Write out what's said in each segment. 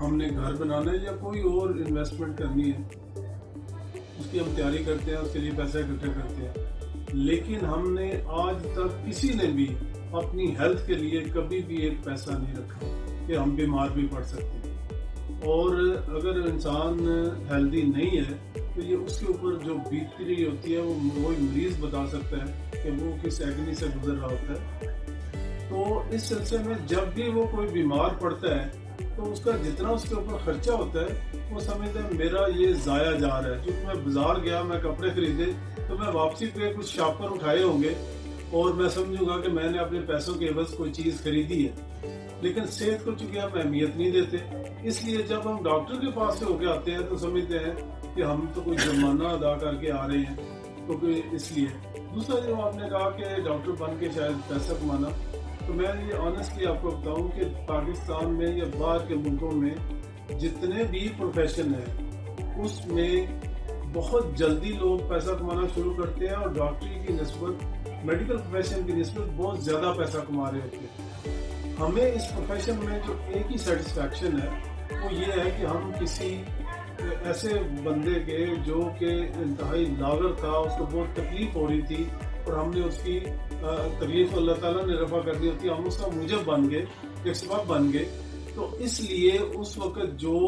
ہم نے گھر بنانا ہے یا کوئی اور انویسٹمنٹ کرنی ہے، اس کی ہم تیاری کرتے ہیں، اس کے لیے پیسہ اکٹھا کرتے ہیں، لیکن ہم نے آج تک کسی نے بھی اپنی ہیلتھ کے لیے کبھی بھی ایک پیسہ نہیں رکھا کہ ہم بیمار بھی پڑ سکتے ہیں۔ اور اگر انسان ہیلدی نہیں ہے تو یہ اس کے اوپر جو بیت رہی ہوتی ہے وہ وہی مریض بتا سکتا ہے کہ وہ کس ایگنی سے گزر رہا ہوتا ہے۔ تو اس سلسلے میں جب بھی وہ کوئی بیمار پڑتا ہے تو اس کا جتنا اس کے اوپر خرچہ ہوتا ہے وہ سمجھتا ہے میرا یہ ضائع جا رہا ہے۔ کیونکہ میں بازار گیا، میں کپڑے خریدے تو میں واپسی پہ کچھ شاپر اٹھائے ہوں گے اور میں سمجھوں گا کہ میں نے اپنے پیسوں کے عوض کوئی چیز خریدی ہے، لیکن صحت کو چونکہ ہم اہمیت نہیں دیتے، اس لیے جب ہم ڈاکٹر کے پاس سے ہو کے آتے ہیں تو سمجھتے ہیں کہ ہم تو کوئی جرمانہ ادا کر کے آ رہے ہیں، تو اس لیے۔ دوسرا جو آپ نے کہا کہ ڈاکٹر بن کے شاید پیسہ کمانا، تو میں یہ آنیسٹلی آپ کو بتاؤں کہ پاکستان میں یا باہر کے ملکوں میں جتنے بھی پروفیشن ہیں اس میں بہت جلدی لوگ پیسہ کمانا شروع کرتے ہیں، اور ڈاکٹری کی نسبت، میڈیکل پروفیشن کی نسبت بہت زیادہ پیسہ کما رہے ہوتے ہیں۔ ہمیں اس پروفیشن میں جو ایک ہی سیٹسفیکشن ہے وہ یہ ہے کہ ہم کسی ایسے بندے کے جو کہ انتہائی لاغر تھا، اس کو بہت تکلیف ہو رہی تھی اور ہم نے اس کی تکلیف اللہ تعالیٰ نے رفع کر دی ہوتی، ہم اس کا موجب بن گئے، ایک سبب بن گئے، تو اس لیے اس وقت جو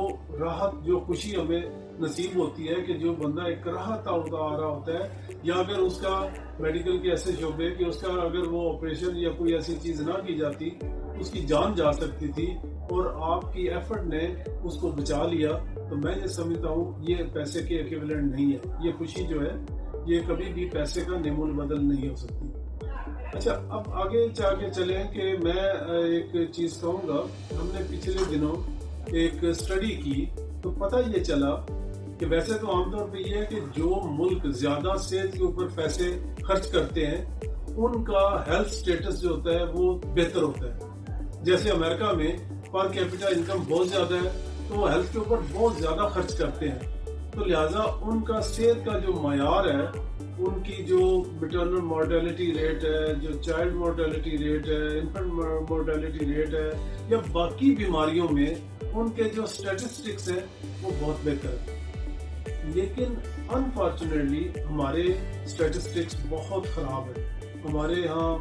راحت، جو خوشی ہمیں نصیب ہوتی ہے کہ جو بندہ ایک راحت آ رہا ہوتا ہے، یا اگر اس کا میڈیکل کے ایسے شعبے کہ اس کا اگر وہ آپریشن یا کوئی ایسی چیز نہ کی جاتی اس کی جان جا سکتی تھی اور آپ کی ایفرٹ نے اس کو بچا لیا، تو میں یہ سمجھتا ہوں یہ پیسے کے ایکویولنٹ نہیں ہے۔ یہ خوشی جو ہے یہ کبھی بھی پیسے کا نعم البدل نہیں ہو سکتی۔ اچھا، اب آگے جا کے چلیں کہ میں ایک چیز کہوں گا، ہم نے پچھلے دنوں ایک اسٹڈی کی تو پتہ یہ چلا کہ ویسے تو عام طور پہ یہ ہے کہ جو ملک زیادہ صحت کے اوپر پیسے خرچ کرتے ہیں ان کا ہیلتھ سٹیٹس جو ہوتا ہے وہ بہتر ہوتا ہے۔ جیسے امریکہ میں پر کیپٹا انکم بہت زیادہ ہے تو وہ ہیلتھ کے اوپر بہت زیادہ خرچ کرتے ہیں، تو لہٰذا ان کا صحت کا جو معیار ہے، ان کی جو میٹرنل مورٹیلٹی ریٹ ہے، جو چائلڈ مورٹیلٹی ریٹ ہے، انفنٹ مورٹیلٹی ریٹ ہے، یا باقی بیماریوں میں ان کے جو اسٹیٹسٹکس ہیں وہ بہت بہتر ہے۔ لیکن انفارچونیٹلی ہمارے اسٹیٹسٹکس بہت خراب ہے۔ ہمارے یہاں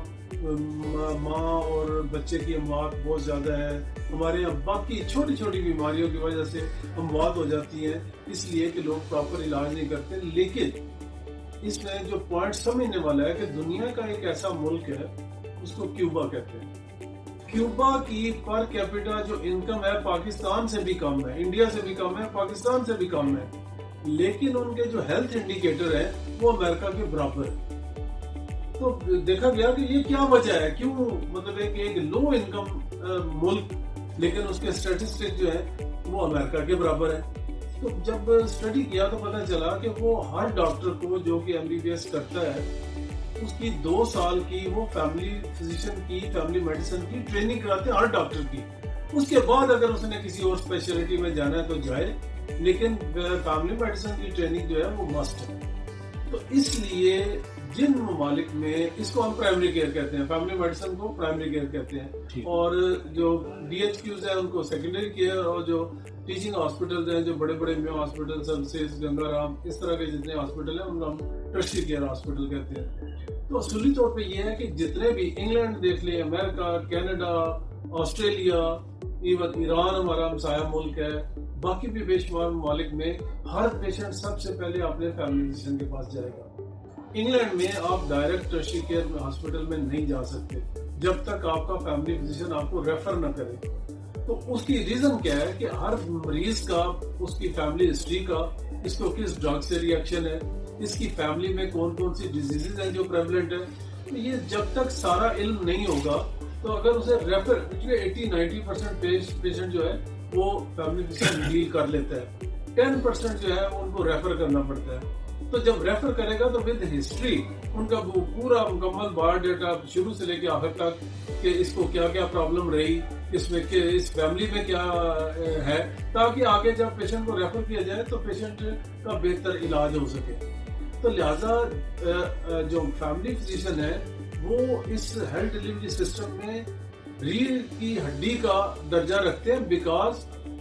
ماں اور بچے کی اموات بہت زیادہ ہے، ہمارے یہاں باقی چھوٹی چھوٹی بیماریوں کی وجہ سے اموات ہو جاتی ہیں اس لیے کہ لوگ پراپر علاج نہیں کرتے۔ لیکن اس میں جو پوائنٹ سمجھنے والا ہے کہ دنیا کا ایک ایسا ملک ہے، اس کو کیوبا کہتے ہیں۔ کیوبا کی پر کیپٹا جو انکم ہے پاکستان سے بھی کم ہے، انڈیا سے بھی کم ہے، پاکستان سے بھی کم ہے، لیکن ان کے جو ہیلتھ انڈیکیٹر ہیں وہ امریکہ کے برابر ہے۔ تو دیکھا گیا کہ یہ کیا وجہ ہے، کیوں مطلب ایک لو انکم ملک لیکن اس کے اسٹیٹسٹک جو ہے وہ امریکہ کے برابر ہے۔ تو جب اسٹڈی کیا تو پتہ چلا کہ وہ ہر ڈاکٹر کو جو کہ MBBS کرتا ہے اس کی 2 سال کی وہ فیملی فزیشین کی، فیملی میڈیسن کی ٹریننگ کراتے ہیں ہر ڈاکٹر کی۔ اس کے بعد اگر اس نے کسی اور اسپیشلٹی میں جانا ہے تو جائے، لیکن فیملی میڈیسن کی ٹریننگ جو ہے وہ مسٹ ہے۔ تو اس لیے جن ممالک میں اس کو ہم پرائمری کیئر کہتے ہیں، فیملی میڈیسن کو پرائمری کیئر کہتے ہیں، اور جو DHQs ہیں ان کو سیکنڈری کیئر، اور جو ٹیچنگ ہاسپٹلز ہیں، جو بڑے بڑے میو ہاسپٹل، سروسز، گنگا رام، اس طرح کے جتنے ہاسپٹل ہیں ان کو ہم ٹرشری کیئر ہاسپٹل کہتے ہیں۔ تو اصولی طور پہ یہ ہے کہ جتنے بھی انگلینڈ دیکھ لیں، امریکہ، کینیڈا، آسٹریلیا، ایون ایران ہمارا ہمسایہ ملک ہے، باقی بھی بے شمار ممالک میں ہر پیشنٹ سب سے پہلے اپنے فیملی فزیشین کے پاس جائے گا۔ انگلینڈ میں آپ ڈائریکٹ ٹرشری کیئر میں ہاسپٹل میں نہیں جا سکتے جب تک آپ کا فیملی فزیشین آپ کو ریفر نہ کرے۔ تو اس کی ریزن کیا ہے کہ ہر مریض کا، اس کی فیملی ہسٹری کا، اس کو کس ڈرگ سے ریئیکشن ہے، اس کی فیملی میں کون کون سی ڈیزیزز ہیں جو پریویلنٹ ہے، تو یہ جب تک سارا علم نہیں ہوگا تو اگر اسے ریفر 80-90% پیشنٹ جو ہے وہ فیملی فزیشین ڈیل کر لیتا ہے، 10% جو ہے ان کو ریفر کرنا پڑتا ہے۔ تو جب ریفر کرے گا تو ود ہسٹری ان کا پورا مکمل بایو ڈیٹا شروع سے لے کے آخر تک کہ اس کو کیا کیا پرابلم رہی، اس میں اس فیملی میں کیا ہے، تاکہ آگے جب پیشنٹ کو ریفر کیا جائے تو پیشنٹ کا بہتر علاج ہو سکے۔ تو لہٰذا جو فیملی فزیشین ہے وہ اس ہیلتھ ڈیلیوری سسٹم میں ریڑھ کی ہڈی کا درجہ رکھتے ہیں، بیکاز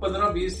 15, 20,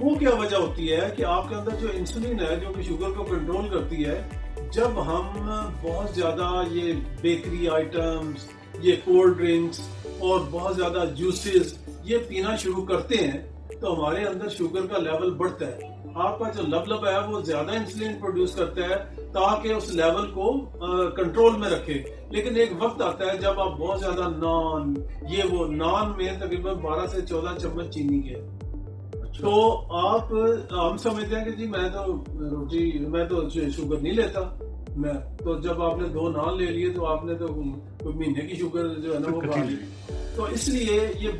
وہ کیا وجہ ہوتی ہے کہ آپ کے اندر جو انسولین ہے جو کہ شوگر کو کنٹرول کرتی ہے، جب ہم بہت زیادہ یہ بیکری آئٹمس، یہ کولڈ ڈرنکس اور بہت زیادہ جوسز یہ پینا شروع کرتے ہیں تو ہمارے اندر شوگر کا لیول بڑھتا ہے. آپ کا جو لب ہے وہ زیادہ انسولین پروڈیوس کرتا ہے تاکہ اس لیول کو کنٹرول میں رکھے. لیکن ایک وقت آتا ہے جب آپ بہت زیادہ نان میں تقریباً 12 سے 14 چمچ چینی کے، تو ہم سمجھتے ہیں کہ جی میں تو شوگر نہیں لیتا. تو جب آپ نے 2 نان لے لیے تو آپ نے تو کوئی مہینے کی شوگر جو ہے نا وہ کھا لی. تو اس لیے یہ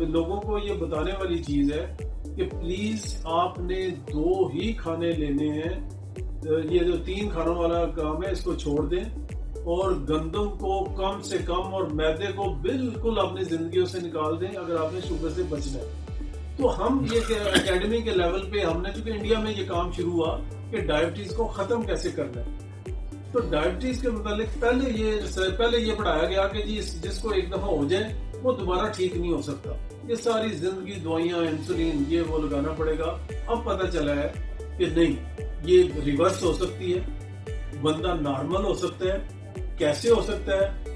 لوگوں کو یہ بتانے والی چیز ہے کہ پلیز آپ نے 2 ہی کھانے لینے ہیں. یہ جو 3 کھانوں والا کام ہے اس کو چھوڑ دیں اور گندم کو کم سے کم اور میدے کو بالکل اپنی زندگیوں سے نکال دیں اگر آپ نے شوگر سے بچنا ہے. تو ہم یہ اکیڈمی کے لیول پہ ہم نے چونکہ انڈیا میں یہ کام شروع ہوا کہ ڈائبٹیز کو ختم کیسے کرنا ہے. تو ڈائبٹیز کے متعلق پہلے یہ پڑھایا گیا کہ جی جس کو ایک دفعہ ہو جائے وہ دوبارہ ٹھیک نہیں ہو سکتا. یہ ساری زندگی دوائیاں، انسولین یہ وہ لگانا پڑے گا. اب پتہ چلا ہے کہ نہیں، یہ ریورس ہو سکتی ہے، بندہ نارمل ہو سکتا ہے. کیسے ہو سکتا ہے؟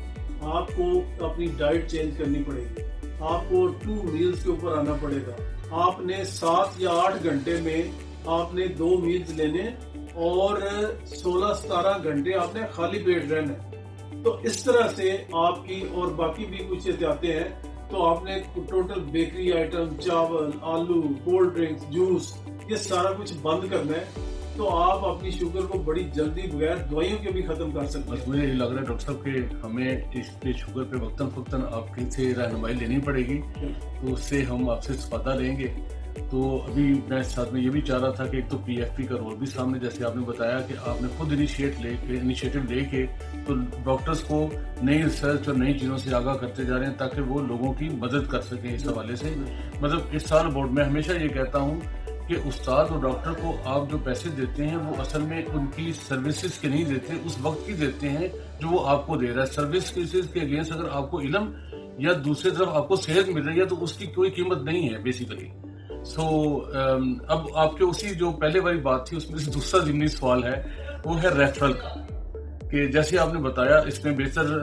آپ کو اپنی ڈائٹ چینج کرنی پڑے گی. آپ کو 2 میلز کے اوپر آنا پڑے گا. آپ نے 7 یا 8 گھنٹے میں آپ نے 2 میلز لینے اور 16-17 گھنٹے آپ نے خالی پیٹ رہنا ہے. تو اس طرح سے آپ کی اور باقی بھی کچھ احتیاطیں ہیں. تو آپ نے ٹوٹل بیکری آئٹم، چاول، آلو، کولڈ ڈرنکس، جوس یہ سارا کچھ بند کرنا ہے. تو آپ اپنی شوگر کو بڑی جلدی بغیر دوائیوں کے بھی ختم کر سکتے ہیں. مجھے یہ لگ رہا ہے ڈاکٹر صاحب کہ ہمیں اس پہ شوگر پہ وقتاً فوقتاً آپ کی سے رہنمائی لینی پڑے گی، تو اس سے ہم آپ سے استفادہ لیں گے. تو ابھی میں ساتھ میں یہ بھی چاہ رہا تھا کہ ایک تو پی ایف پی کا رول بھی سامنے، جیسے آپ نے بتایا کہ آپ نے خود انیشیٹو لے کے تو ڈاکٹرز کو نئی ریسرچ اور نئی چیزوں سے آگاہ کرتے جا رہے ہیں تاکہ وہ لوگوں کی مدد کر سکیں اس حوالے سے. مطلب اس سال بورڈ میں ہمیشہ یہ کہتا ہوں کہ استاد اور ڈاکٹر کو آپ جو پیسے دیتے ہیں وہ اصل میں ان کی سروسز کے نہیں دیتے، اس وقت کی دیتے ہیں جو وہ آپ کو دے رہا ہے. سروسز کے اگینسٹ اگر آپ کو علم یا دوسری طرف آپ کو صحت مل رہی ہے تو اس کی کوئی قیمت نہیں ہے بیسیکلی. سو اب آپ کے اسی جو پہلے والی بات تھی اس میں سے دوسرا ضمنی سوال ہے وہ ہے ریفرل کا، کہ جیسے آپ نے بتایا اس میں بہتر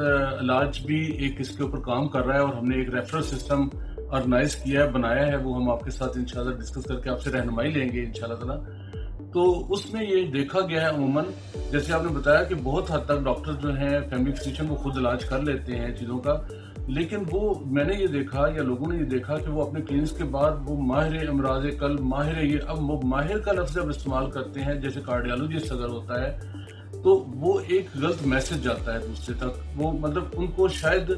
علاج بھی ایک اس کے اوپر کام کر رہا ہے اور ہم نے ایک ریفرل سسٹم آرگنائز کیا ہے، بنایا ہے. وہ ہم آپ کے ساتھ انشاءاللہ ڈسکس کر کے آپ سے رہنمائی لیں گے انشاءاللہ تعالیٰ. تو اس میں یہ دیکھا گیا ہے عموماً جیسے آپ نے بتایا کہ بہت حد تک ڈاکٹر جو ہیں فیملی فزیشین وہ خود علاج کر لیتے ہیں چیزوں کا، لیکن وہ میں نے یہ دیکھا یا لوگوں نے یہ دیکھا کہ وہ اپنے کلینکس کے بعد وہ ماہر امراض قلب، ماہر یہ، اب وہ ماہر کا لفظ اب استعمال کرتے ہیں جیسے کارڈیالوجسٹ اگر ہوتا ہے تو وہ ایک غلط میسج جاتا ہے دوسرے تک. وہ مطلب ان کو شاید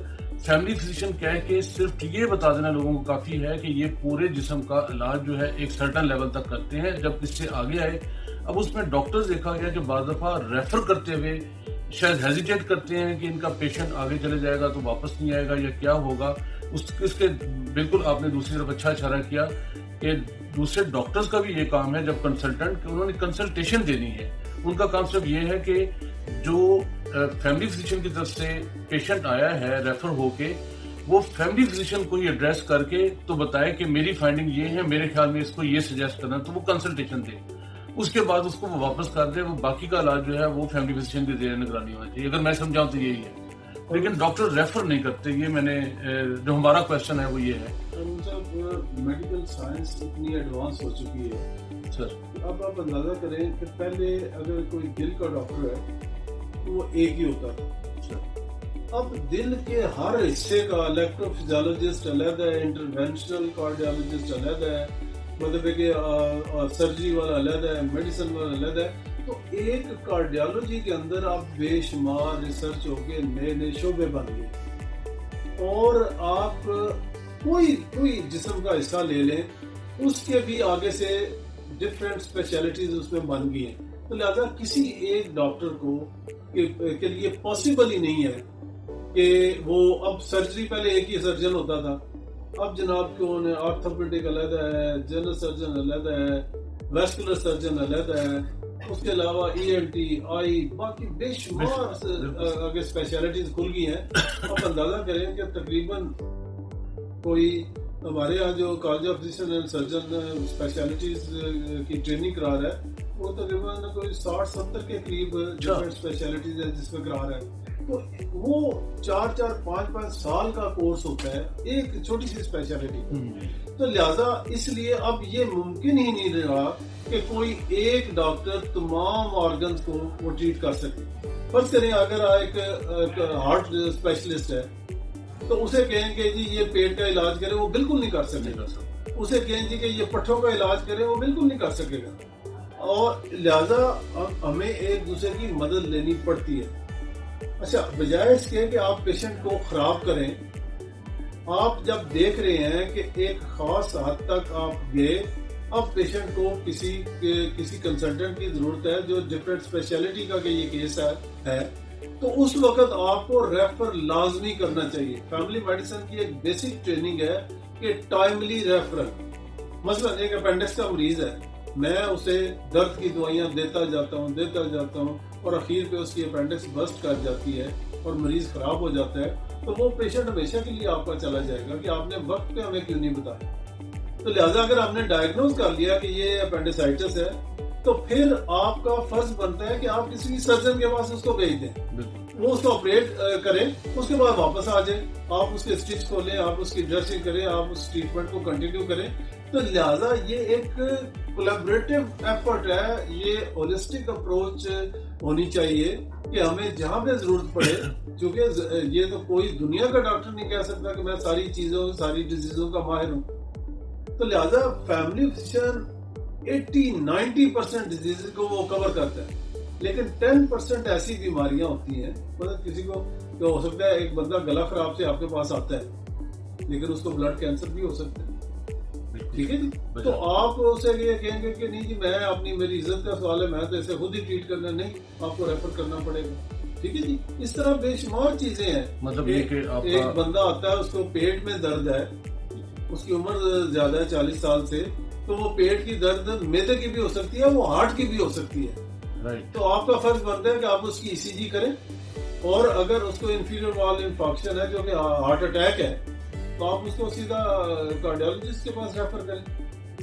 فیملی فزیشین کہہ کے صرف یہ بتا دینا لوگوں کو کافی ہے کہ یہ پورے جسم کا علاج جو ہے ایک سرٹن لیول تک کرتے ہیں. جب اس سے آگے آئے اب اس میں ڈاکٹرز دیکھا گیا کہ بعض دفعہ ریفر کرتے ہوئے شاید ہیزیٹیٹ کرتے ہیں کہ ان کا پیشنٹ آگے چلے جائے گا تو واپس نہیں آئے گا یا کیا ہوگا. اس کے بالکل آپ نے دوسری طرف اچھا اشارہ کیا کہ دوسرے ڈاکٹرز کا بھی یہ کام ہے جب کنسلٹنٹ کہ انہوں نے کنسلٹیشن دینی ہے. ان کا کام صرف یہ ہے کہ جو فیملی فزیشین کی طرف سے پیشنٹ آیا ہے ریفر ہو کے وہ فیملی فزیشین کو ہی ایڈریس کر کے تو بتائے کہ میری فائنڈنگ یہ ہے، میرے خیال میں اس کو یہ سجیسٹ کرنا، تو وہ کنسلٹیشن دے. اس کے بعد اس کو وہ واپس کر دے. وہ باقی کا علاج جو ہے وہ فیملی فزیشین کی زیر نگرانی ہونا چاہیے. اگر میں سمجھاؤں تو یہی ہے، لیکن ڈاکٹر ریفر نہیں کرتے. یہ میں نے جو ہمارا کوشچن ہے وہ یہ ہے. میڈیکل سائنس اتنی ایڈوانس ہو چکی ہے سر، اب آپ اندازہ کریں کہ پہلے اگر کوئی دل کا ڈاکٹر ہے تو وہ ایک ہی ہوتا تھا. اب دل کے ہر حصے کا الیکٹرو فزیولوجسٹ علیحدہ ہے، انٹرونشنل کارڈیالوجسٹ علیحدہ ہے، مطلب ہے کہ سرجری والا علیحدہ ہے، میڈیسن والا علیحدہ ہے. تو ایک کارڈیالوجی کے اندر اب بے شمار ریسرچ ہو کے نئے نئے شعبے بن گئے اور آپ کوئی جسم کا حصہ لے لیں اس کے بھی آگے سے ڈفرینٹ اسپیشلٹیز اس میں بن گئی ہیں. تو لہٰذا کسی ایک ڈاکٹر کو کے لیے پاسبل ہی نہیں ہے کہ وہ اب سرجری پہلے ایک ہی سرجن ہوتا تھا، اب جناب کیوں نے آرتھوپیڈک علیحدہ ہے، جنرل سرجن علیحدہ ہے، ویسکولر سرجن علیحدہ ہے، اس کے علاوہ ای این ٹی، آئی، باقی بے شمار اسپیشلٹیز کھل گئی ہیں. آپ اندازہ کریں کہ تقریباً کوئی ہمارے یہاں جو college of physician and surgeon specialties کی ٹریننگ کرا رہا ہے وہ تقریباً کوئی 60-70 کے قریب ڈفرینٹ اسپیشلٹیز ہے جس میں کرا رہا ہے. تو وہ 4-4 5-5 سال کا کورس ہوتا ہے ایک چھوٹی سی اسپیشلٹی. تو لہٰذا اس لیے اب یہ ممکن ہی نہیں رہا کہ کوئی ایک ڈاکٹر تمام آرگنز کو وہ ٹریٹ کر سکے. فرض کریں اگر ایک ہارٹ اسپیشلسٹ ہے تو اسے کہیں کہ جی یہ پیٹ کا علاج کرے وہ بالکل نہیں کر سکے گا. اسے کہیں جی کہ یہ پٹھوں کا علاج کرے وہ بالکل نہیں کر سکے گا. اور لہذا ہمیں ایک دوسرے کی مدد لینی پڑتی ہے. اچھا بجائے اس کے کہ آپ پیشنٹ کو خراب کریں, آپ جب دیکھ رہے ہیں کہ ایک خاص حد تک آپ گئے, اب پیشنٹ کو کسی کنسلٹنٹ کی ضرورت ہے جو ڈفرینٹ اسپیشلٹی کا کہ یہ کیس ہے, تو اس وقت آپ کو ریفر لازمی کرنا چاہیے. فیملی میڈیسن کی ایک بیسک ٹریننگ ہے کہ ٹائملی ریفرل. مثلا ایک اپینڈکس کا مریض ہے, میں اسے درد کی دوائیاں دیتا جاتا ہوں اور اخیر پہ اس کی اپینڈکس برسٹ کر جاتی ہے اور مریض خراب ہو جاتا ہے, تو وہ پیشنٹ ہمیشہ کے لیے آپ کا چلا جائے گا کہ آپ نے وقت پہ ہمیں کیوں نہیں بتایا. تو لہٰذا اگر آپ نے ڈائگنوز کر لیا کہ یہ اپینڈیسائٹس ہے تو پھر آپ کا فرض بنتا ہے کہ آپ کسی سرجن کے پاس اس کو بھیج دیں, وہ اس کو آپریٹ کریں, اس کے بعد واپس آ جائیں, آپ اس کے اسٹچ کھولیں, آپ اس کی ڈریسنگ کریں, آپ اس ٹریٹمنٹ کو کنٹینیو کریں. تو لہٰذا یہ ایک کولیبریٹو ایفرٹ ہے, یہ ہولسٹک اپروچ ہونی چاہیے کہ ہمیں جہاں پہ ضرورت پڑے, کیونکہ یہ تو کوئی دنیا کا ڈاکٹر نہیں کہہ سکتا کہ میں ساری ڈیزیزوں کا ماہر ہوں. تو لہٰذا فیملی فزیشین 80-90% ڈیزیز کو وہ کور کرتا ہے, لیکن 10% ایسی بیماریاں ہوتی ہیں, مطلب کسی کو ہو سکتا ہے ایک بندہ گلا خراب سے آپ کے پاس آتا ہے لیکن اس کو بلڈ کینسر بھی ہو سکتا ہے. ٹھیک ہے جی, تو آپ اسے یہ کہیں گے کہ نہیں جی میں میری عزت کا سوال ہے, میں تو اسے خود ہی ٹریٹ کرنا, نہیں, آپ کو ریفر کرنا پڑے گا. ٹھیک ہے جی, اس طرح بے شمار چیزیں ہیں. مطلب یہ کہ ایک بندہ آتا ہے, اس کو پیٹ میں درد ہے, اس کی عمر زیادہ ہے 40 سال سے, تو وہ پیٹ کی درد معدے کی بھی ہو سکتی ہے, وہ ہارٹ کی بھی ہو سکتی ہے. تو آپ کا فرض بنتا ہے کہ آپ اس کی ECG کریں, اور اگر اس کو انفیریور وال انفارکشن ہے جو کہ ہارٹ اٹیک ہے تو آپ اس کو سیدھا کارڈیولوجسٹ کے پاس ریفر کریں.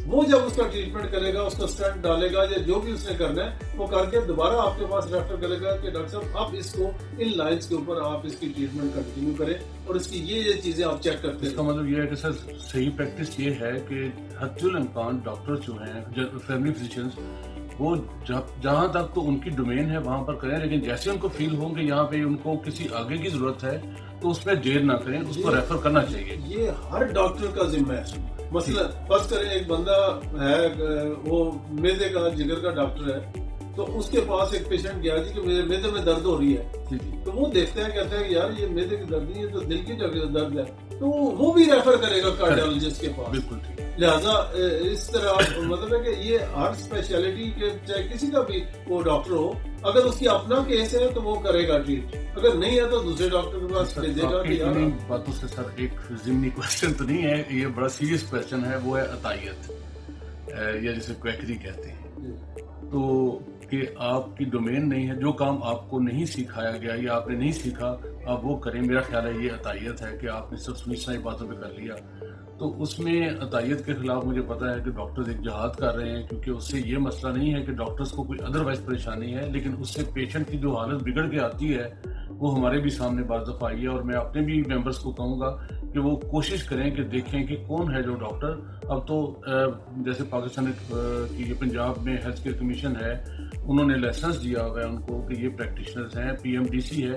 وہ جب اس کا ٹریٹمنٹ کرے گا, اس کو اسٹنٹ ڈالے گا یا جو بھی اس نے کرنا ہے وہ کر کے دوبارہ آپ کے پاس ریفر کرے گا کہ ڈاکٹر صاحب آپ اس کو ان لائنز کے اوپر آپ اس کی ٹریٹمنٹ کنٹینیو کریں اور اس کی یہ چیزیں آپ چیک کرتے ہیں. اس کا مطلب یہ ہے کہ سر صحیح پریکٹس یہ ہے کہ حد الامکان ڈاکٹر جو ہیں فیملی فزیشینز وہ جہاں تک تو ان کی ڈومین ہے وہاں پر کریں, لیکن جیسے ان کو فیل ہوں کہ یہاں پہ ان کو کسی آگے کی ضرورت ہے تو اس میں دیر نہ کریں, اس کو ریفر کرنا چاہیے. یہ ہر ڈاکٹر کا ذمہ ہے. مثلا فرض کریں ایک بندہ ہے وہ معدے کا جگر کا ڈاکٹر ہے, تو اس کے پاس ایک پیشنٹ گیا جی کہ میرے معدے میں درد ہو رہی ہے, تو وہ دیکھتا ہے کہتا ہے کہ یار یہ معدے کی درد نہیں ہے تو دل کی درد ہے, تو وہ بھی ریفر کرے گا کارڈیولوجسٹ کے پاس. بالکل ٹھیک. لہٰذا اس طرح مطلب ہے کہ یہ ہر اسپیشلٹی کے چاہے کسی کا بھی وہ ڈاکٹر ہو, اگر اس کی اپنا کیس ہے تو وہ کرے گا ٹریٹ, اگر نہیں ہے تو دوسرے ڈاکٹر کے پاس بھیجے گا. ان باتوں سے سر ایک ضمنی کوشچن تو نہیں ہے, یہ بڑا سیریس کوشچن ہے, وہ ہے عطائیت یا جسے کویکری کہتے ہیں. تو کہ آپ کی ڈومین نہیں ہے, جو کام آپ کو نہیں سکھایا گیا یا آپ نے نہیں سیکھا آپ وہ کریں, میرا خیال ہے یہ عطائیت ہے کہ آپ نے سب سنی سنائی باتوں پہ کر لیا. تو اس میں عطائیت کے خلاف مجھے پتا ہے کہ ڈاکٹرز ایک جہاد کر رہے ہیں, کیونکہ اس سے یہ مسئلہ نہیں ہے کہ ڈاکٹرز کو کوئی ادروائز پریشانی ہے, لیکن اس سے پیشنٹ کی جو حالت بگڑ کے آتی ہے وہ ہمارے بھی سامنے بعض دفعہ آئی ہے. اور میں اپنے بھی ممبرس کو کہوں گا کہ وہ کوشش کریں کہ دیکھیں کہ کون ہے جو ڈاکٹر. اب تو جیسے پاکستان کی پنجاب میں ہیلتھ کیئر کمیشن ہے, انہوں نے لائسنس دیا ہوا ہے ان کو کہ یہ پریکٹیشنرز ہیں, PMDC ہے,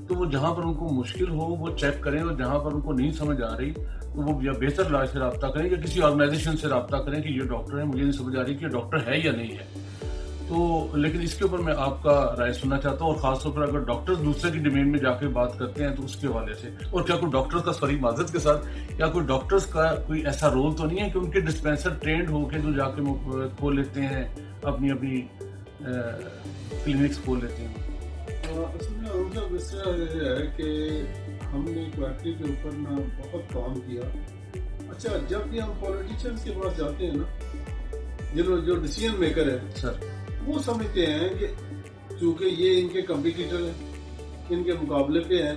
تو وہ جہاں پر ان کو مشکل ہو وہ چیک کریں, اور جہاں پر ان کو نہیں سمجھ آ رہی تو وہ یا بہتر علاج سے رابطہ کریں یا کسی آرگنائزیشن سے رابطہ کریں کہ یہ ڈاکٹر ہے, مجھے نہیں سمجھ آ رہی کہ یہ ڈاکٹر ہے یا نہیں ہے. تو لیکن اس کے اوپر میں آپ کا رائے سننا چاہتا ہوں, اور خاص طور پر اگر ڈاکٹر دوسرے کی ڈومین میں جا کے بات کرتے ہیں تو اس کے حوالے سے. اور کیا کوئی ڈاکٹر کا سوری معذرت کے ساتھ کیا کوئی ڈاکٹرز کا کوئی ایسا رول تو نہیں ہے کہ ان کے ڈسپینسر ٹرینڈ ہو کے جو جا کے کھول لیتے ہیں اپنی کلینکس کھول لیتے ہیں؟ اصل میں ان کا اس طرح ہے کہ ہم نے کویکری کے اوپر نا بہت کام کیا. اچھا جب بھی ہم پولیٹیشینس کے پاس جاتے ہیں نا, جو ڈیسیژن میکر ہے سر, وہ سمجھتے ہیں کہ چونکہ یہ ان کے کمپیٹیٹر ہیں, ان کے مقابلے پہ ہیں,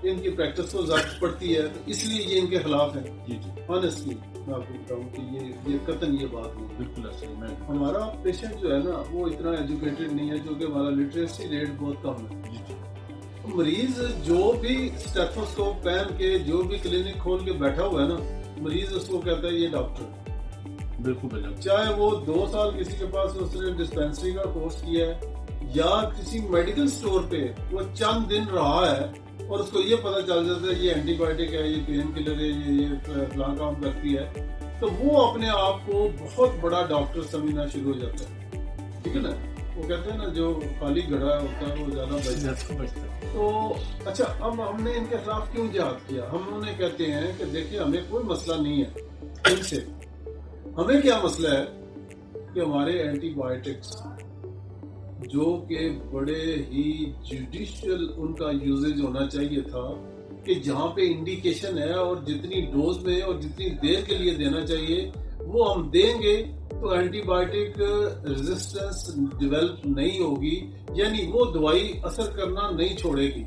ان کی پریکٹس کو ضبط پڑتی ہے، تو اس لیے یہ ان کے خلاف ہے. جی جی آنیسٹلی میں آپ کو بتاؤں کہ یہ قطعاً یہ بات نہیں. بالکل ایسے میں ہمارا پیشنٹ جو ہے نا وہ اتنا ایجوکیٹڈ نہیں ہے، کیونکہ ہمارا لٹریسی ریٹ بہت کم ہے. جی جی مریض جو بھی اسٹیتھوسکوپ پہن کے جو بھی کلینک کھول کے بیٹھا ہوا ہے نا، مریض اس کو کہتا ہے یہ ڈاکٹر ہے. بالکل بھائی جان. چاہے وہ 2 سال کسی کے پاس اس نے ڈسپینسری کا کورس کیا ہے، یا کسی میڈیکل سٹور پہ وہ چند دن رہا ہے اور اس کو یہ پتہ چل جاتا ہے یہ اینٹی بایوٹک ہے، یہ پین کلر ہے، یہ فلاں کام کرتی ہے، تو وہ اپنے آپ کو بہت بڑا ڈاکٹر سمجھنا شروع ہو جاتا ہے. ٹھیک ہے نا، وہ کہتے ہیں نا جو خالی گھڑا ہوتا ہے وہ زیادہ بچتا ہے. تو اچھا، اب ہم نے ان کے خلاف کیوں جہاد کیا؟ ہم انہیں کہتے ہیں کہ دیکھیں ہمیں کوئی مسئلہ نہیں ہے ان سے. ہمیں کیا مسئلہ ہے کہ ہمارے اینٹی بایوٹکس جو کہ بڑے ہی جوڈیشل ان کا یوزیج ہونا چاہیے تھا، کہ جہاں پہ انڈیکیشن ہے اور جتنی ڈوز میں اور جتنی دیر کے لیے دینا چاہیے وہ ہم دیں گے تو اینٹی بایوٹک ریزسٹنس ڈیولپ نہیں ہوگی، یعنی وہ دوائی اثر کرنا نہیں چھوڑے گی.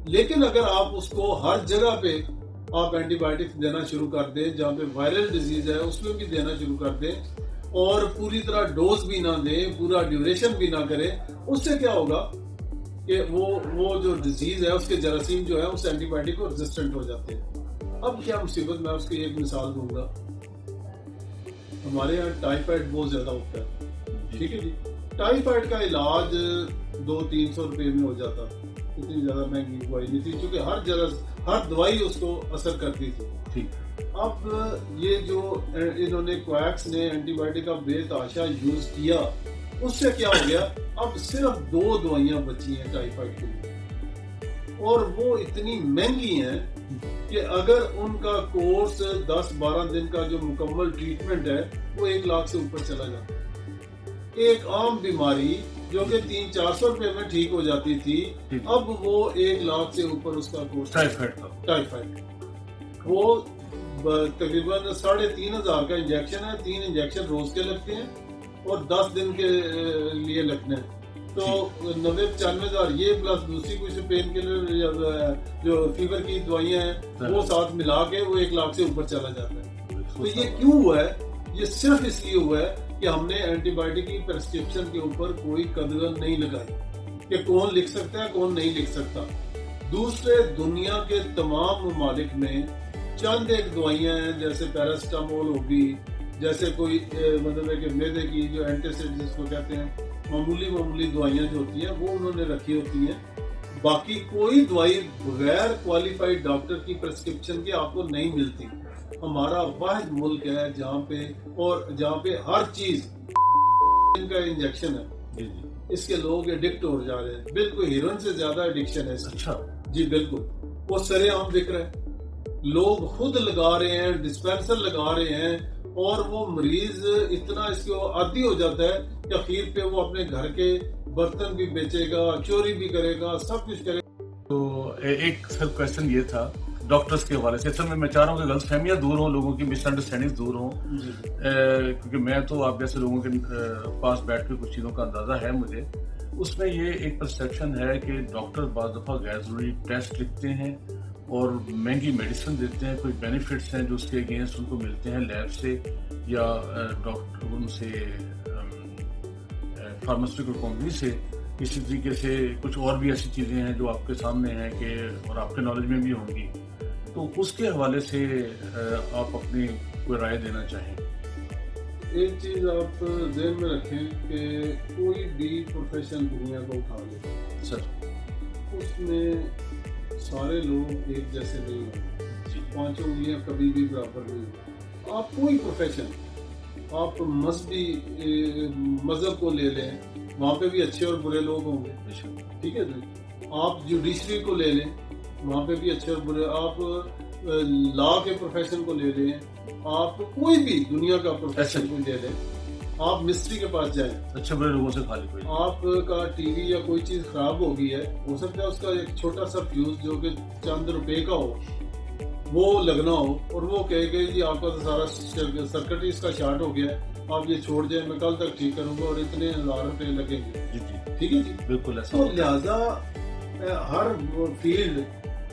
لیکن اگر آپ اس کو ہر جگہ پہ آپ اینٹی بایوٹکس دینا شروع کر دیں، جہاں پہ وائرل ڈیزیز ہے اس میں بھی دینا شروع کر دیں، اور پوری طرح ڈوز بھی نہ دیں، پورا ڈیوریشن بھی نہ کریں، اس سے کیا ہوگا کہ وہ جو ڈیزیز ہے اس کے جراثیم جو ہے اس اینٹی بایوٹک کو ریزسٹنٹ ہو جاتے ہیں. اب کیا مصیبت، میں اس کی ایک مثال دوں گا. ہمارے یہاں ٹائیفائڈ بہت زیادہ ہوتا ہے. ٹھیک ہے جی، ٹائیفائڈ کا علاج 200-300 روپے میں ہو جاتا. اتنی زیادہ مہنگی دوائی نہیں تھی، کیونکہ ہر دوائی اس کو اثر کرتی تھی. ٹھیک. اب یہ جو انہوں نے کویکس نے اینٹی بایوٹک کا بے تحاشا یوز کیا، اس سے کیا ہو گیا، اب صرف 2 دوائیاں بچی ہیں ٹائیفائڈ کے لیے، اور وہ اتنی مہنگی ہیں کہ اگر ان کا کورس 10-12 دن کا جو مکمل ٹریٹمنٹ ہے وہ 1 لاکھ سے اوپر چلا جاتا ہے. ایک عام بیماری جو کہ 300-400 روپے میں ٹھیک ہو جاتی تھی، اب وہ 1 لاکھ سے اوپر اس کا کورس. ٹائیفائڈ وہ تقریباً 3,500 کا انجیکشن ہے. 3 انجیکشن روز کے لگتے ہیں اور 10 دن کے لیے لگنے ہیں. تو 90-95,000 یہ پلس دوسری کچھ پین کلر جو فیور کی دوائیاں ہیں وہ ساتھ ملا کے وہ 1 لاکھ سے اوپر چلا جاتا ہے. تو یہ کیوں ہوا ہے؟ یہ صرف اس لیے ہوا ہے کہ ہم نے اینٹی بایوٹک کی پرسکرپشن کے اوپر کوئی قدغن نہیں لگائی کہ کون لکھ سکتا ہے کون نہیں لکھ سکتا. دوسرے دنیا کے تمام ممالک میں چند ایک دوائیاں ہیں، جیسے پیراسٹامول ہوگی، جیسے کوئی مطلب ہے کہ معدے کی جو اینٹیسڈ جس کو کہتے ہیں، معمولی دوائیاں جو ہوتی ہیں وہ انہوں نے رکھی ہوتی ہیں. باقی کوئی دوائی بغیر کوالیفائڈ ڈاکٹر کی پرسکرپشن کے آپ کو نہیں ملتی. ہمارا واحد ملک ہے جہاں پہ ہر چیز ان کا انجیکشن ہے. اس کے لوگ ایڈکٹ ہو جا رہے ہیں، بالکل ہیروئن سے زیادہ ایڈکشن ہے. اچھا جی بالکل، وہ سرے عام بک رہے ہیں، لوگ خود لگا رہے ہیں، ڈسپینسر لگا رہے ہیں، اور وہ مریض اتنا اس کو عادی ہو جاتا ہے کہ اخیر پہ وہ اپنے گھر کے برتن بھی بیچے گا، چوری بھی کرے گا، سب کچھ کرے گا. تو ایک سر کوشچن یہ تھا ڈاکٹرز کے حوالے سے. اصل میں چاہ رہا ہوں کہ غلط فہمیاں دور ہوں، لوگوں کی مس انڈرسٹینڈنگ دور ہوں، کیونکہ میں تو آپ جیسے لوگوں کے پاس بیٹھ کے کچھ چیزوں کا اندازہ ہے مجھے. اس میں یہ ایک پرسیپشن ہے کہ ڈاکٹر بعض دفعہ غیر ضروری ٹیسٹ لکھتے ہیں اور مہنگی میڈیسن دیتے ہیں. کوئی بینیفٹس ہیں جو اس کے اگینسٹ ان کو ملتے ہیں لیب سے یا ڈاکٹر ان سے فارماسیوٹیکل کمپنی سے. اسی طریقے سے کچھ اور بھی ایسی چیزیں ہیں جو آپ کے سامنے ہیں کہ اور آپ کے نالج میں بھی ہوں گی. تو اس کے حوالے سے آپ اپنی کوئی رائے دینا چاہیں. ایک چیز آپ ذہن میں رکھیں کہ کوئی بھی پروفیشن دنیا کو اٹھا لے سر، اس میں سارے لوگ ایک جیسے نہیں ہیں. 5 انگلیاں کبھی بھی برابر نہیں ہیں. آپ کوئی پروفیشن، آپ مذہب کو لے لیں، وہاں پہ بھی اچھے اور برے لوگ ہوں گے. ٹھیک ہے جی. آپ جوڈیشری کو لے لیں، وہاں پہ بھی اچھے اور برے. آپ لا کے پروفیشن کو لے لیں، آپ کوئی بھی دنیا کا پروفیشن کو لے لیں. آپ مستری کے پاس جائیں، اچھے برے لوگوں سے خالی کوئی. آپ کا ٹی وی یا کوئی چیز خراب ہو گئی ہے، ہو سکتا ہے اس کا ایک چھوٹا سا فیوز جو کہ چند روپے کا ہو وہ لگنا ہو، اور وہ کہے کہ جی آپ کا تو سارا سرکٹ اس کا شارٹ ہو گیا ہے، آپ یہ چھوڑ جائیں، میں کل تک ٹھیک کروں گا اور اتنے 1000 روپے لگیں گے. ٹھیک ہے جی. بالکل ایسا. تو لہٰذا ہر فیلڈ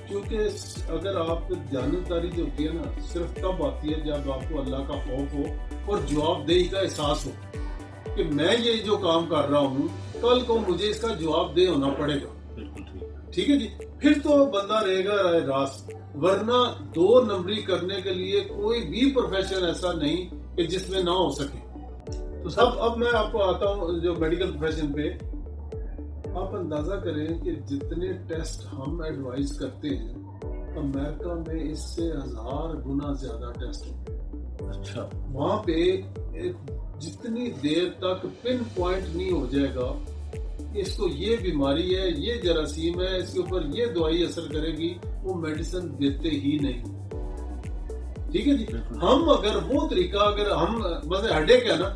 کیونکہ اگر آپ دیانتداری جو ہوتی ہے نا صرف تب آتی ہے جب آپ کو اللہ کا خوف ہو اور جواب دہی کا احساس ہو کہ میں یہ جو کام کر رہا ہوں کل کو مجھے اس کا جواب دہ ہونا پڑے گا. بالکل ٹھیک ہے جی. پھر تو بندہ رہے گا رائے راست، ورنہ 2 نمبری کرنے کے لیے کوئی بھی پروفیشن ایسا نہیں کہ جس میں نہ ہو سکے. تو اب میں آپ کو آتا ہوں جو میڈیکل پروفیشن پہ. آپ اندازہ کریں کہ جتنے ٹیسٹ ہم ایڈوائز کرتے ہیں امریکہ میں اس سے 1000 گنا زیادہ ٹیسٹ ہوتے ہیں. اچھا. وہاں پہ جتنی دیر تک پن پوائنٹ نہیں ہو جائے گا اس کو یہ بیماری ہے، یہ جراثیم ہے، اس کے اوپر یہ دوائی اثر کرے گی، وہ میڈیسن دیتے ہی نہیں. ٹھیک ہے جی. ہم اگر وہ طریقہ اگر ہم مطلب ہیڈیک ہے نا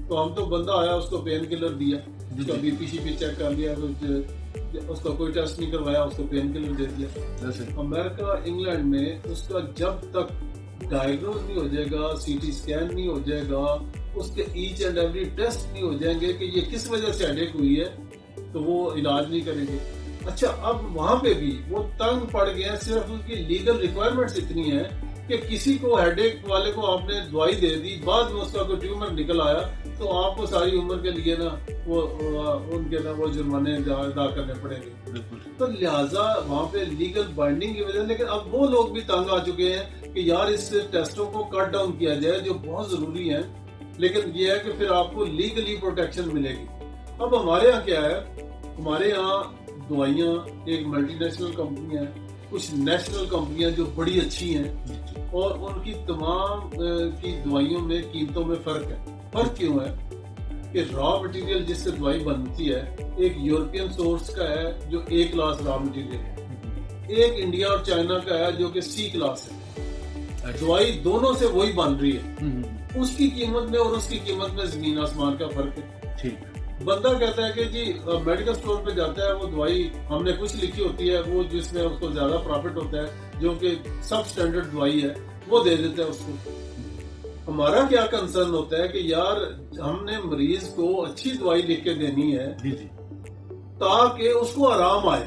تو ہم تو بندہ آیا اس کو پین کلر دیا، اس کا بی پی شی پی چیک کر لیا، اس کا کوئی ٹیسٹ نہیں کروایا، اس کو پین کلر دے دیا. امریکہ انگلینڈ میں اس کا جب تک ڈائگنوز نہیں ہو جائے گا، سی ٹی اسکین نہیں ہو جائے گا، اس کے ایچ اینڈ ایوری ٹیسٹ نہیں ہو جائیں گے کہ یہ کس وجہ سے ہیڈیک ہوئی ہے تو وہ علاج نہیں کریں گے. اچھا اب وہاں پہ بھی وہ تنگ پڑ گئے ہیں، صرف ان کی لیگل ریکوائرمنٹس اتنی ہیں کہ کسی کو ہیڈیک والے کو آپ نے دوائی دے دی، بعد میں اس کا کوئی ٹیومر نکل آیا تو آپ کو ساری عمر کے لیے نا وہ ان کے نا وہ جرمانے ادا کرنے پڑیں گے. تو لہٰذا وہاں پہ لیگل بائنڈنگ کی وجہ، لیکن اب وہ لوگ بھی تنگ آ چکے ہیں کہ یار اس ٹیسٹوں کو کٹ ڈاؤن کیا جائے جو بہت ضروری ہیں، لیکن یہ ہے کہ پھر آپ کو لیگلی پروٹیکشن ملے گی. اب ہمارے یہاں کیا ہے، ہمارے یہاں دوائیاں ایک ملٹی نیشنل کمپنی ہیں، کچھ نیشنل کمپنیاں جو بڑی اچھی ہیں، اور ان کی تمام کی دوائیوں میں قیمتوں میں فرق ہے. فرق کیوں ہے کہ را مٹیریل جس سے دوائی بنتی ہے ایک یورپین سورس کا ہے جو A کلاس را مٹیریل ہے، ایک انڈیا اور چائنا کا ہے جو کہ C کلاس ہے. دوائی دونوں سے وہی بن رہی ہے، اس کی قیمت میں اور اس کی قیمت میں زمین آسمان کا فرق ہے. بندہ کہتا ہے کہ جی میڈیکل اسٹور پہ جاتا ہے، وہ دوائی ہم نے کچھ لکھی ہوتی ہے، وہ جس میں اس کو زیادہ پروفٹ ہوتا ہے جو کہ سب سٹینڈرڈ دوائی ہے وہ دے دیتا ہے اس کو. ہمارا کیا کنسرن ہوتا ہے کہ یار ہم نے مریض کو اچھی دوائی لکھ کے دینی ہے تاکہ اس کو آرام آئے.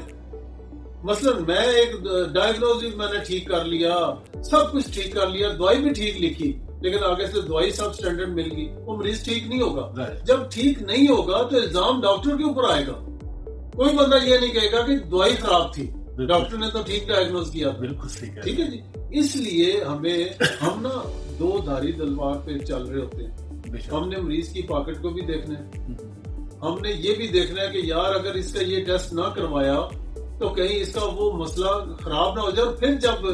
مثلا میں ایک ڈائگنوز میں نے ٹھیک کر لیا، سب کچھ ٹھیک کر لیا، دوائی بھی ٹھیک لکھی، لیکن آگے سے دوائی سب سٹینڈرڈ مل گئی، وہ مریض ٹھیک نہیں ہوگا. جب ٹھیک نہیں ہوگا تو الزام ڈاکٹر کے اوپر آئے گا. کوئی بندہ یہ نہیں کہے گا کہ دوائی خراب تھی، ڈاکٹر نے تو ٹھیک ڈائگنوز کیا. بالکل ٹھیک ہے جی. اس لیے ہم نا 2 دھاری تلوار پہ چل رہے ہوتے ہیں. ہم نے مریض کی پاکٹ کو بھی دیکھنا ہے، ہم نے یہ بھی دیکھنا ہے کہ یار اگر اس کا یہ ٹیسٹ نہ کروایا تو کہیں اس کا وہ مسئلہ خراب نہ ہو جائے. اور پھر جب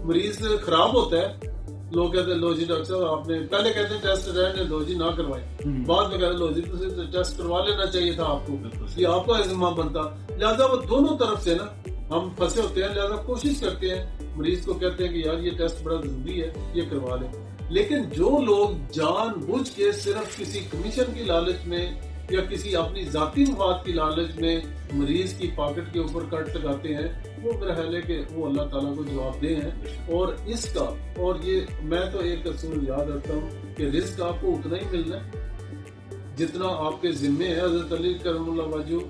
مریض خراب ہوتا ہے لوگ کہتے ہیں لو جی ڈاکٹر صاحب آپ نے پہلے کہتے ہیں ٹیسٹ رہنے لو جی نہ کروائے، بعد میں کہتے ہیں لو جی ٹیسٹ کروا لینا چاہیے تھا آپ کو، یہ آپ کا ذمہ بنتا. لہٰذا وہ دونوں طرف سے نا ہم پھنسے ہوتے ہیں. لہٰذا کوشش کرتے ہیں، مریض کو کہتے ہیں کہ یار یہ ٹیسٹ بڑا ضروری ہے یہ کروا لیں. لیکن جو لوگ جان بوجھ کے صرف کسی کمیشن کی لالچ میں یا کسی اپنی ذاتی مفاد کی لالچ میں مریض کی پاکٹ کے اوپر کٹ لگاتے ہیں، وہ میرا خیال ہے کہ وہ اللہ تعالیٰ کو جواب دہ ہیں. اور اس کا اور یہ میں تو ایک اصول یاد رکھتا ہوں کہ رزق آپ کو اتنا ہی ملنا ہے جتنا آپ کے ذمے ہے. حضرت علی کرم اللہ وجہ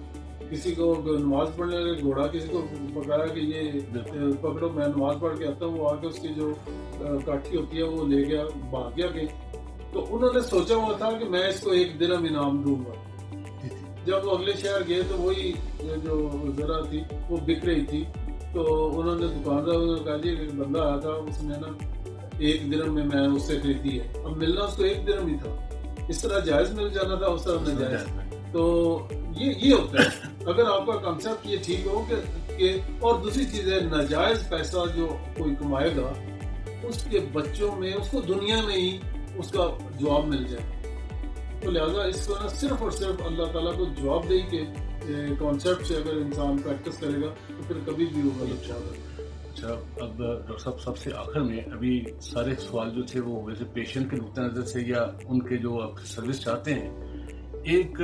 کسی کو نماز پڑھنے لگے گھوڑا کسی کو پکڑا کہ یہ پکڑو میں نماز پڑھ کے آتا ہوں، وہ آ کے اس کی جو کاٹھی ہوتی ہے وہ لے گیا بھاگ گیا کہیں. تو انہوں نے سوچا ہوا تھا کہ میں اس کو 1 درہم انعام دوں گا. جب وہ اگلے شہر گئے تو وہی جو ذرا تھی وہ بک رہی تھی، تو انہوں نے دکاندار نے کہا جی ایک بندہ آیا تھا اس نے نا 1 درہم میں اس سے خریدی ہے. اب ملنا اس کو 1 درہم ہی تھا، اس طرح جائز مل جانا تھا، اس طرح ناجائز. تو یہ ہوتا ہے اگر آپ کا کنسپٹ یہ ٹھیک ہو کہ اور دوسری چیز ہے ناجائز پیسہ جو کوئی کمائے گا اس کے بچوں میں اس کو دنیا میں ہی اس کا جواب مل جائے. تو لہٰذا اس کو نا صرف اور صرف اللہ تعالیٰ کو جواب دے کے کانسیپٹ سے اگر انسان پریکٹس کرے گا تو پھر کبھی بھی وہ غلط شاید. اچھا اب ڈاکٹر صاحب سب سے آخر میں ابھی سارے سوال جو تھے وہ ویسے پیشنٹ کے نقطۂ نظر سے یا ان کے جو آپ سروس چاہتے ہیں، ایک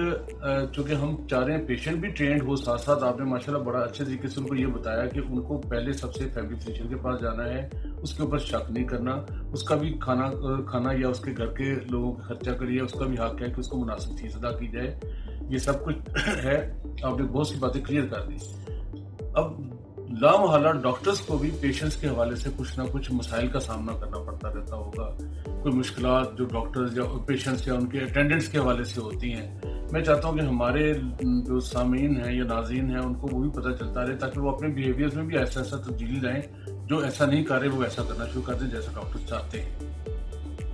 چونکہ ہم چاہ رہے ہیں پیشنٹ بھی ٹرینڈ ہو، ساتھ ساتھ آپ نے ماشاءاللہ بڑا اچھے طریقے سے ان کو یہ بتایا کہ ان کو پہلے سب سے فیملی فزیشین کے پاس جانا ہے، اس کے اوپر شک نہیں کرنا، اس کا بھی کھانا یا اس کے گھر کے لوگوں کا خرچہ کریے، اس کا بھی حق ہے کہ اس کو مناسب فیس ادا کی جائے. یہ سب کچھ ہے، آپ نے بہت سی باتیں کلیئر کر دی. اب لامحالہ ڈاکٹرز کو بھی پیشنٹس کے حوالے سے کچھ نہ کچھ مسائل کا سامنا کرنا پڑتا رہتا ہوگا. کوئی مشکلات جو ڈاکٹرز یا پیشنٹس یا ان کے اٹینڈنٹس کے حوالے سے ہوتی ہیں. میں چاہتا ہوں کہ ہمارے جو سامعین ہیں یا ناظرین ہیں ان کو وہ بھی پتہ چلتا رہے تاکہ وہ اپنے بیہیویئرز میں بھی ایسا تبدیلی لائیں. جو ایسا نہیں کر رہے وہ ایسا کرنا شروع کر دیں جیسا ڈاکٹر چاہتے ہیں.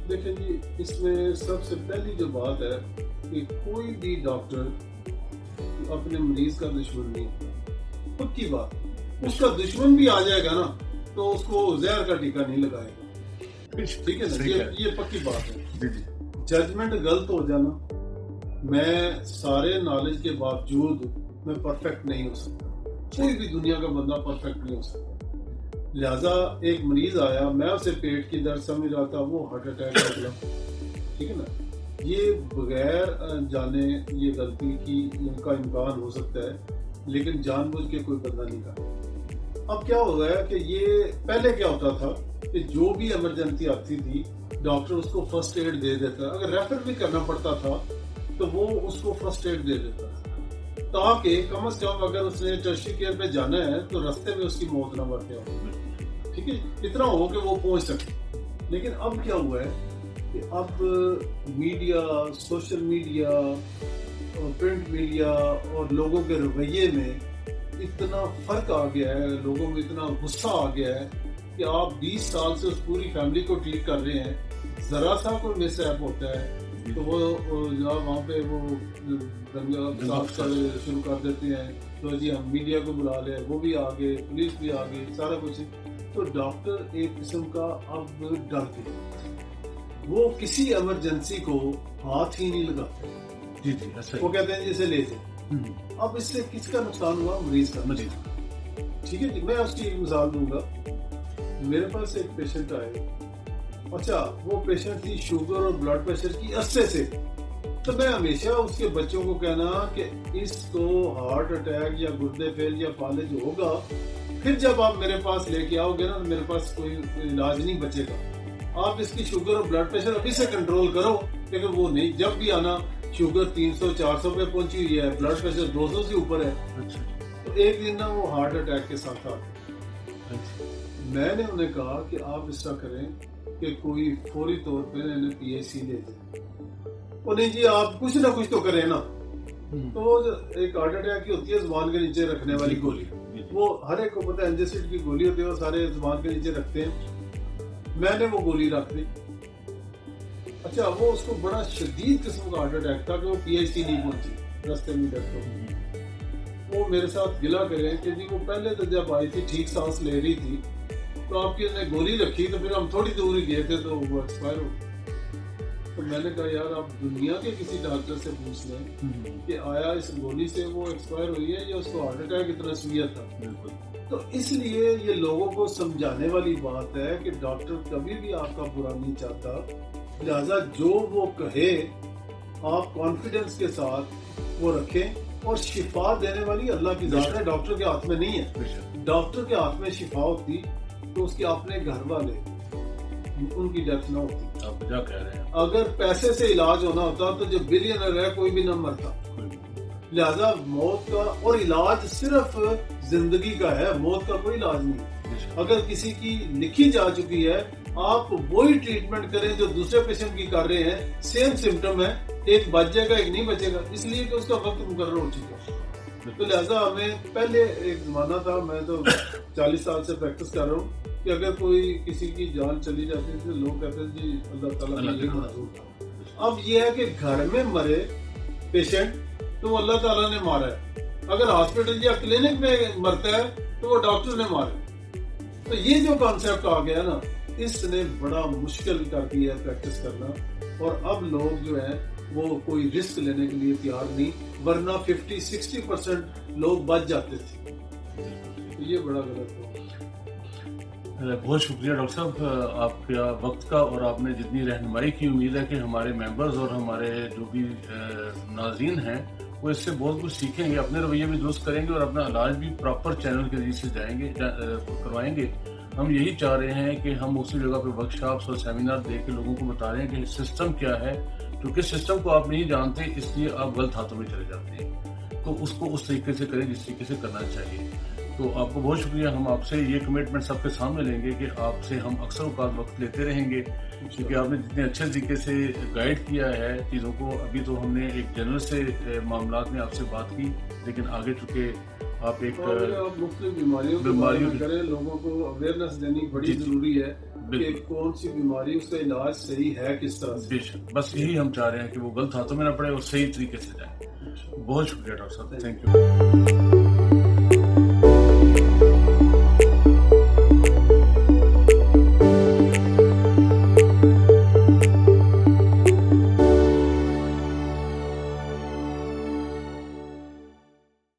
دیکھیں جی، اس میں سب سے پہلی جو بات ہے کہ کوئی بھی ڈاکٹر اپنے مریض کا دشمن نہیں. پکی بات، اس کا دشمن بھی آ جائے گا نا تو اس کو زہر کا ٹیکہ نہیں لگائے گا. ٹھیک ہے نا، یہ پکی بات ہے. ججمنٹ غلط ہو جانا، میں سارے نالج کے باوجود میں پرفیکٹ نہیں ہو سکتا. کوئی بھی دنیا کا بندہ پرفیکٹ نہیں ہو سکتا. لہذا ایک مریض آیا، میں اسے پیٹ کی درد سمجھ رہا تھا، وہ ہارٹ اٹیک ہو گیا. ٹھیک ہے نا، یہ بغیر جانے یہ غلطی کی ان کا امکان ہو سکتا ہے، لیکن جان بوجھ کے کوئی بندہ نہیں کرتا. اب کیا ہو گیا کہ یہ پہلے کیا ہوتا تھا کہ جو بھی ایمرجنسی آتی تھی ڈاکٹر اس کو فرسٹ ایڈ دے دیتا. اگر ریفر بھی کرنا پڑتا تھا تو وہ اس کو فرسٹ ایڈ دے دیتا تاکہ کم از کم اگر اس نے ٹرشری کیئر پہ جانا ہے تو رستے میں اس کی موت نہ مر جائے. ٹھیک ہے، اتنا ہو کہ وہ پہنچ سکے. لیکن اب کیا ہوا ہے کہ اب media, social media, print media اور لوگوں کے رویے میں اتنا فرق آ گیا ہے، لوگوں میں اتنا غصہ آ گیا ہے کہ آپ 20 سال سے اس پوری فیملی کو ٹریٹ کر رہے ہیں، ذرا سا کوئی مس ایپ ہوتا ہے تو وہ وہاں پہ وہ دنگا فساد شروع کر دیتے ہیں. تو جی ہم میڈیا کو بلا لیں، وہ بھی آ گئے، پولیس بھی آ گئی، سارا کچھ. تو ڈاکٹر ایک قسم کا اب ڈر گئے، وہ کسی ایمرجنسی کو ہاتھ ہی نہیں لگاتے. جی جی ایسا وہ کہتے ہیں جی اسے لے جائیں. اب اس سے کس کا نقصان ہوا؟ مریض کا. ٹھیک ہے جی، میں اس کی ایک مثال دوں گا. میرے پاس ایک پیشنٹ آئے، اچھا وہ پیشنٹ تھی شوگر اور بلڈ پریشر کی عرصے سے. تو میں ہمیشہ اس کے بچوں کو کہنا کہ اس کو ہارٹ اٹیک یا گردے فیل یا فالج ہوگا، پھر جب آپ میرے پاس لے کے آؤ گے نا میرے پاس کوئی علاج نہیں بچے گا. آپ اس کی شوگر اور بلڈ پریشر ابھی سے کنٹرول کرو، لیکن وہ نہیں. جب بھی آنا شوگر 300-400 پہ پہنچی ہوئی ہے، بلڈ پریشر 200 سے اوپر ہے. تو ایک دن نا وہ ہارٹ اٹیک کے ساتھ آ گئے. میں نے انہیں کہا کہ آپ اس طرح کریں کہ کوئی فوری طور پہ انہیں پی ایچ سی لے جائیں. وہ نہیں جی آپ کچھ نہ کچھ تو کریں نا. تو وہ ایک ہارٹ اٹیک کی ہوتی ہے زبان کے نیچے رکھنے والی گولی، وہ ہر ایک کو پتہ ہے اینجسڈ کی گولی ہوتی ہے، وہ سارے زبان کے نیچے رکھتے ہیں. میں نے وہ گولی رکھ دی. اچھا وہ اس کو بڑا شدید قسم کا ہارٹ اٹیک تھا کہ وہ پی ایچ سی نہیں پہنچی، رستے میں ڈیتھ ہو گئی. وہ میرے ساتھ گلا کریں کہ جی وہ پہلے تو جب آئی تھی ٹھیک سانس لے رہی تھی تو آپ کی نے گولی رکھی، تو پھر ہم تھوڑی دور ہی گئے تھے تو وہ ایکسپائر ہو گئی. تو میں نے کہا یار آپ دنیا کے کسی ڈاکٹر سے پوچھ لیں کہ آیا اس گولی سے وہ ایکسپائر ہوئی ہے یا اس کو ہارٹ اٹیک اتنا سویت تھا. تو اس لیے یہ لوگوں کو سمجھانے والی بات ہے کہ ڈاکٹر کبھی بھی آپ کا برا نہیں چاہتا. لہذا جو وہ کہے آپ کانفیڈنس کے ساتھ وہ رکھیں، اور شفا دینے والی اللہ کی ذات ہے، ڈاکٹر کے ہاتھ میں نہیں ہے. ڈاکٹر کے ہاتھ میں شفا ہوتی تو اس کے اپنے گھر والے ان کی ڈیتھ نہ ہوتی. آپ کیا کہہ رہے ہیں؟ اگر پیسے سے علاج ہونا ہوتا تو جو بلینئر ہے کوئی بھی نہ مرتا. لہذا موت کا اور علاج صرف زندگی کا ہے، موت کا کوئی علاج نہیں. اگر کسی کی لکھی جا چکی ہے آپ وہی ٹریٹمنٹ کریں جو دوسرے پیشنٹ کی کر رہے ہیں، سیم سمٹم ہے، ایک بچ جائے گا ایک نہیں بچے گا، اس لیے کہ اس کا وقت مقرر ہو چکا ہے. تو لہذا ہمیں پہلے ایک زمانہ تھا، میں تو 40 سال سے پریکٹس کر رہا ہوں کہ اگر کوئی کسی کی جان چلی جاتی ہے تو لوگ کہتے ہیں جی اللہ تعالیٰ نے یہ منظور تھا. اب یہ ہے کہ گھر میں مرے پیشنٹ تو وہ اللہ تعالیٰ نے مارا ہے، اگر ہاسپٹل یا کلینک میں مرتا ہے تو وہ ڈاکٹر نے مارا. تو یہ جو کانسیپٹ آ گیا نا اس نے بڑا مشکل کر دیا ہے پریکٹس کرنا، اور اب لوگ جو ہیں وہ کوئی رسک لینے کے لیے تیار نہیں، ورنہ 50-60% لوگ بچ جاتے تھے. یہ بڑا غلط ہو. بہت شکریہ ڈاکٹر صاحب آپ کا وقت کا، اور آپ نے جتنی رہنمائی کی، امید ہے کہ ہمارے ممبرز اور ہمارے جو بھی ناظرین ہیں وہ اس سے بہت کچھ سیکھیں گے، اپنے رویے بھی درست کریں گے اور اپنا علاج بھی پراپر چینل کے ذریعے سے کروائیں گے. ہم یہی چاہ رہے ہیں کہ ہم اسی جگہ پہ ورک شاپس اور سیمینار دے کے لوگوں کو بتا رہے ہیں کہ سسٹم کیا ہے، کیونکہ سسٹم کو آپ نہیں جانتے اس لیے آپ غلط ہاتھوں میں چلے جاتے ہیں. تو اس کو اس طریقے سے کریں جس طریقے سے کرنا چاہیے. تو آپ کو بہت شکریہ. ہم آپ سے یہ کمٹمنٹ سب کے سامنے لیں گے کہ آپ سے ہم اکثر اوقات وقت لیتے رہیں گے, کیونکہ آپ نے جتنے اچھے طریقے سے گائیڈ کیا ہے چیزوں کو. ابھی تو ہم نے ایک جنرل سے معاملات میں آپ سے بات کی, لیکن آگے چونکہ آپ ایک آپ مختلف بیماریوں کے بارے میں کریں, لوگوں کو اویئرنیس دینی بڑی ضروری ہے کہ کون سی بیماری, اس کا علاج صحیح ہے کس طرح سے. بے شک, بس یہی ہم چاہ رہے ہیں کہ وہ غلط ہاتھوں میں نہ پڑے اور صحیح طریقے سے جائے. بہت شکریہ ڈاکٹر صاحب, تھینک یو.